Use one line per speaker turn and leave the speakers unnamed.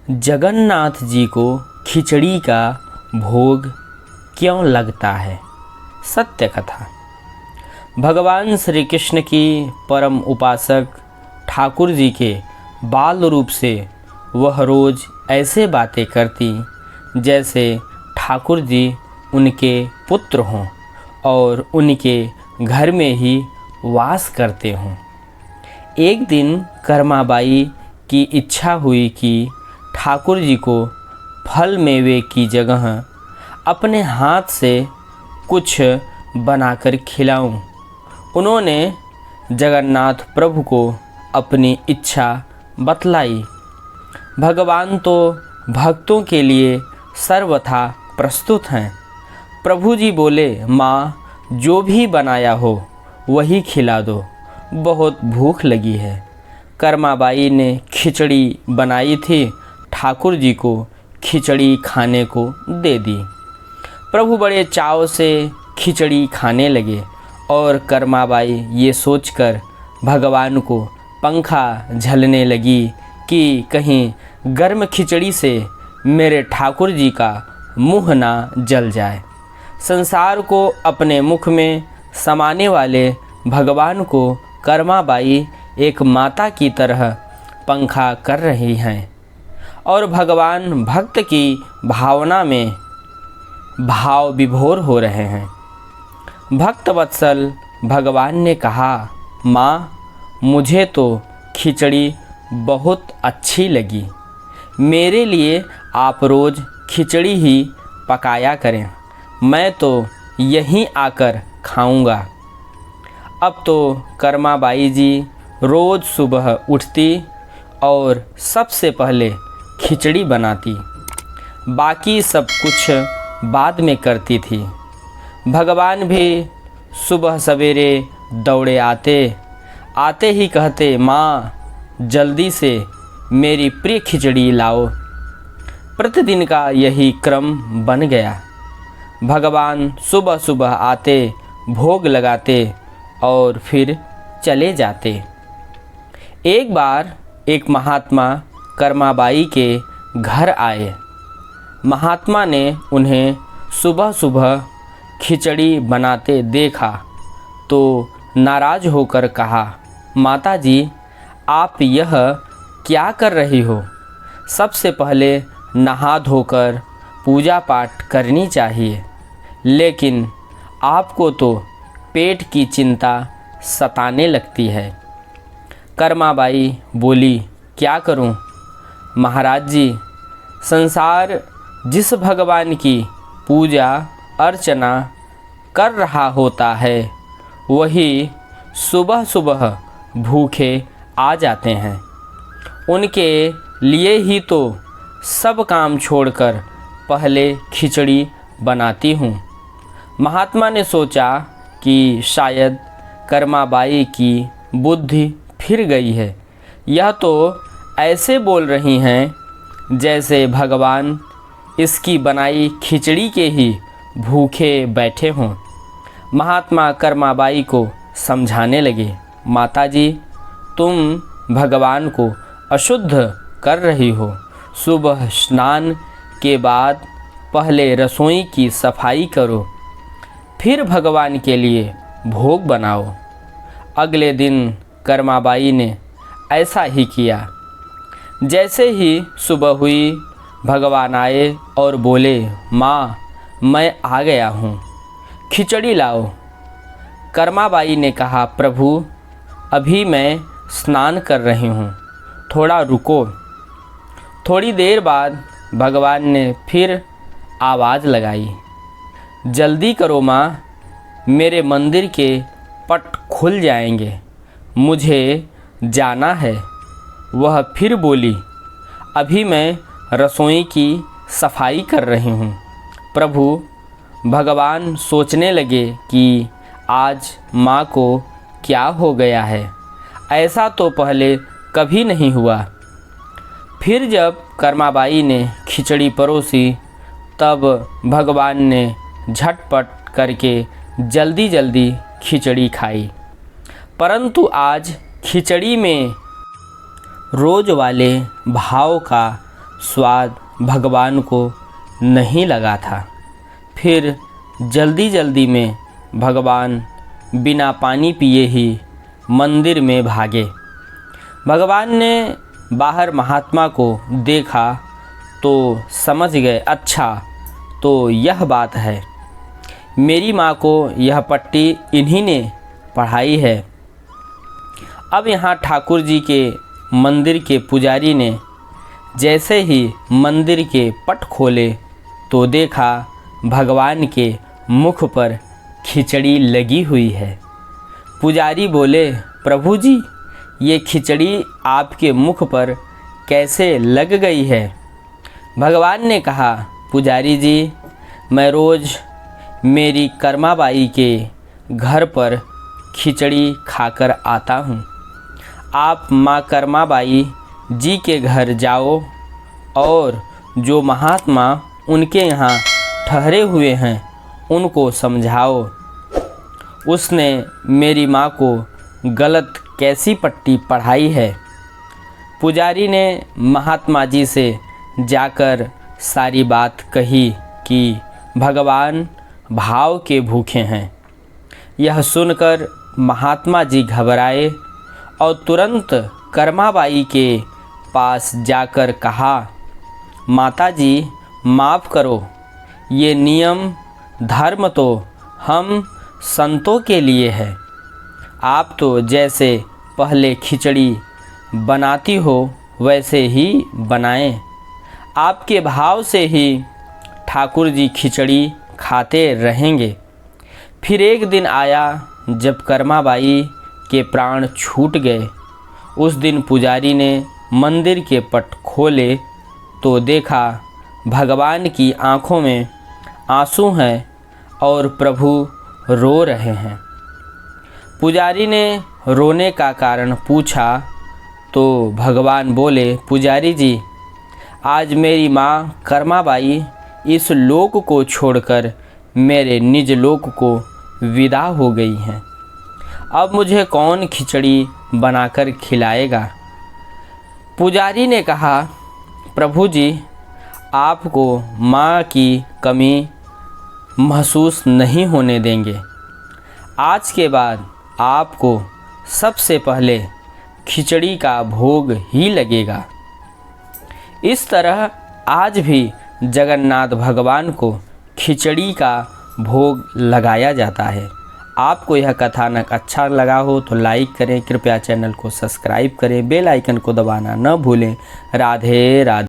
जगन्नाथ जी को खिचड़ी का भोग क्यों लगता है? सत्य कथा। भगवान श्री कृष्ण की परम उपासक ठाकुर जी के बाल रूप से वह रोज़ ऐसे बातें करती जैसे ठाकुर जी उनके पुत्र हों और उनके घर में ही वास करते हों। एक दिन कर्माबाई की इच्छा हुई कि ठाकुर जी को फल मेवे की जगह अपने हाथ से कुछ बनाकर खिलाऊं। उन्होंने जगन्नाथ प्रभु को अपनी इच्छा बतलाई। भगवान तो भक्तों के लिए सर्वथा प्रस्तुत हैं। प्रभु जी बोले, माँ जो भी बनाया हो वही खिला दो, बहुत भूख लगी है। कर्माबाई ने खिचड़ी बनाई थी, ठाकुर जी को खिचड़ी खाने को दे दी। प्रभु बड़े चाव से खिचड़ी खाने लगे और कर्माबाई ये सोचकर भगवान को पंखा झलने लगी कि कहीं गर्म खिचड़ी से मेरे ठाकुर जी का मुँह ना जल जाए। संसार को अपने मुख में समाने वाले भगवान को कर्माबाई एक माता की तरह पंखा कर रही हैं और भगवान भक्त की भावना में भाव विभोर हो रहे हैं। भक्त वत्सल भगवान ने कहा, माँ मुझे तो खिचड़ी बहुत अच्छी लगी, मेरे लिए आप रोज़ खिचड़ी ही पकाया करें, मैं तो यहीं आकर खाऊंगा। अब तो कर्माबाई जी रोज़ सुबह उठती और सबसे पहले खिचड़ी बनाती, बाकी सब कुछ बाद में करती थी। भगवान भी सुबह सवेरे दौड़े आते ही कहते, माँ जल्दी से मेरी प्रिय खिचड़ी लाओ। प्रतिदिन का यही क्रम बन गया। भगवान सुबह सुबह आते, भोग लगाते और फिर चले जाते। एक बार एक महात्मा कर्माबाई के घर आए। महात्मा ने उन्हें सुबह सुबह खिचड़ी बनाते देखा तो नाराज होकर कहा, माता जी आप यह क्या कर रही हो? सबसे पहले नहा धोकर पूजा पाठ करनी चाहिए, लेकिन आपको तो पेट की चिंता सताने लगती है। कर्माबाई बोली, क्या करूं? महाराज जी, संसार जिस भगवान की पूजा अर्चना कर रहा होता है वही सुबह सुबह भूखे आ जाते हैं। उनके लिए ही तो सब काम छोड़कर पहले खिचड़ी बनाती हूँ। महात्मा ने सोचा कि शायद कर्माबाई की बुद्धि फिर गई है। यह तो ऐसे बोल रही हैं जैसे भगवान इसकी बनाई खिचड़ी के ही भूखे बैठे हों। महात्मा कर्माबाई को समझाने लगे, माता जी तुम भगवान को अशुद्ध कर रही हो। सुबह स्नान के बाद पहले रसोई की सफाई करो, फिर भगवान के लिए भोग बनाओ। अगले दिन कर्माबाई ने ऐसा ही किया। जैसे ही सुबह हुई, भगवान आए और बोले, माँ मैं आ गया हूँ, खिचड़ी लाओ। कर्माबाई ने कहा, प्रभु अभी मैं स्नान कर रही हूँ, थोड़ा रुको। थोड़ी देर बाद भगवान ने फिर आवाज़ लगाई, जल्दी करो माँ, मेरे मंदिर के पट खुल जाएंगे, मुझे जाना है। वह फिर बोली, अभी मैं रसोई की सफाई कर रही हूँ। प्रभु भगवान सोचने लगे कि आज माँ को क्या हो गया है, ऐसा तो पहले कभी नहीं हुआ। फिर जब कर्माबाई ने खिचड़ी परोसी तब भगवान ने झटपट करके जल्दी जल्दी खिचड़ी खाई। परंतु आज खिचड़ी में रोज वाले भाव का स्वाद भगवान को नहीं लगा था। फिर जल्दी जल्दी में भगवान बिना पानी पिए ही मंदिर में भागे। भगवान ने बाहर महात्मा को देखा तो समझ गए, अच्छा तो यह बात है, मेरी माँ को यह पट्टी इन्हीं ने पढ़ाई है। अब यहाँ ठाकुर जी के मंदिर के पुजारी ने जैसे ही मंदिर के पट खोले तो देखा भगवान के मुख पर खिचड़ी लगी हुई है। पुजारी बोले, प्रभु जी ये खिचड़ी आपके मुख पर कैसे लग गई है? भगवान ने कहा, पुजारी जी मैं रोज़ मेरी कर्माबाई के घर पर खिचड़ी खाकर आता हूँ। आप माँ कर्माबाई जी के घर जाओ और जो महात्मा उनके यहाँ ठहरे हुए हैं उनको समझाओ, उसने मेरी माँ को गलत कैसी पट्टी पढ़ाई है। पुजारी ने महात्मा जी से जाकर सारी बात कही कि भगवान भाव के भूखे हैं। यह सुनकर महात्मा जी घबराए और तुरंत कर्माबाई के पास जाकर कहा, माता जी माफ़ करो, ये नियम धर्म तो हम संतों के लिए है। आप तो जैसे पहले खिचड़ी बनाती हो वैसे ही बनाएं। आपके भाव से ही ठाकुर जी खिचड़ी खाते रहेंगे। फिर एक दिन आया जब कर्माबाई के प्राण छूट गए। उस दिन पुजारी ने मंदिर के पट खोले तो देखा भगवान की आँखों में आंसू हैं और प्रभु रो रहे हैं। पुजारी ने रोने का कारण पूछा तो भगवान बोले, पुजारी जी आज मेरी माँ कर्माबाई इस लोक को छोड़कर मेरे निज लोक को विदा हो गई हैं। अब मुझे कौन खिचड़ी बनाकर खिलाएगा? पुजारी ने कहा, प्रभु जी आपको माँ की कमी महसूस नहीं होने देंगे। आज के बाद आपको सबसे पहले खिचड़ी का भोग ही लगेगा। इस तरह आज भी जगन्नाथ भगवान को खिचड़ी का भोग लगाया जाता है। आपको यह कथानक अच्छा लगा हो तो लाइक करें, कृपया चैनल को सब्सक्राइब करें, बेल आइकन को दबाना न भूलें। राधे राधे।